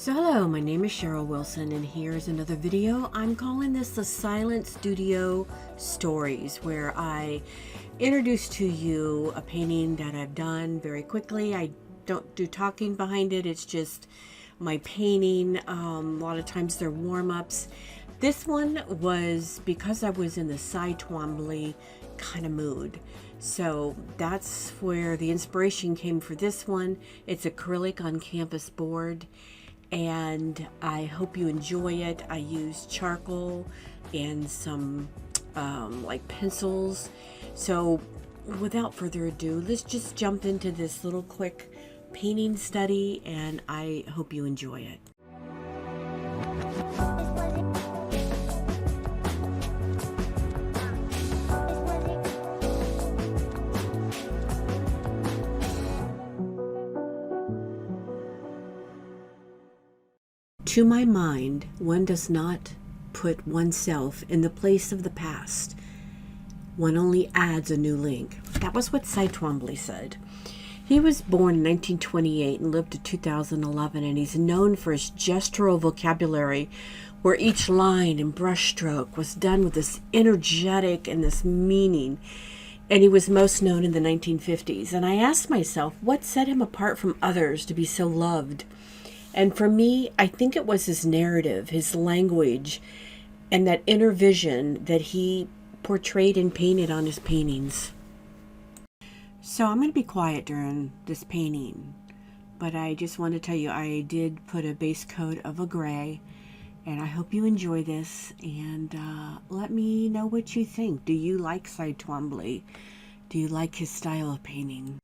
So hello, my name is Cheryl Wilson, and here's another video. I'm calling this the Silent Studio Stories, where I introduce to you a painting that I've done very quickly. I don't do talking behind it. It's just my painting. A lot of times they're warm-ups. This one was because I was in the Cy Twombly kind of mood. So that's where the inspiration came for this one. It's acrylic on canvas board, and I hope you enjoy it. I use charcoal and some like pencils. So without further ado, let's just jump into this little quick painting study, and I hope you enjoy it. To my mind, one does not put oneself in the place of the past. One only adds a new link. That was what Cy Twombly said. He was born in 1928 and lived to 2011, and he's known for his gestural vocabulary, where each line and brushstroke was done with this energetic and this meaning. And he was most known in the 1950s. And I asked myself, what set him apart from others to be so loved? And for me, I think it was his narrative, his language, and that inner vision that he portrayed and painted on his paintings. So I'm going to be quiet during this painting, but I just want to tell you I did put a base coat of a gray, and I hope you enjoy this, and let me know what you think. Do you like Cy Twombly? Do you like his style of painting?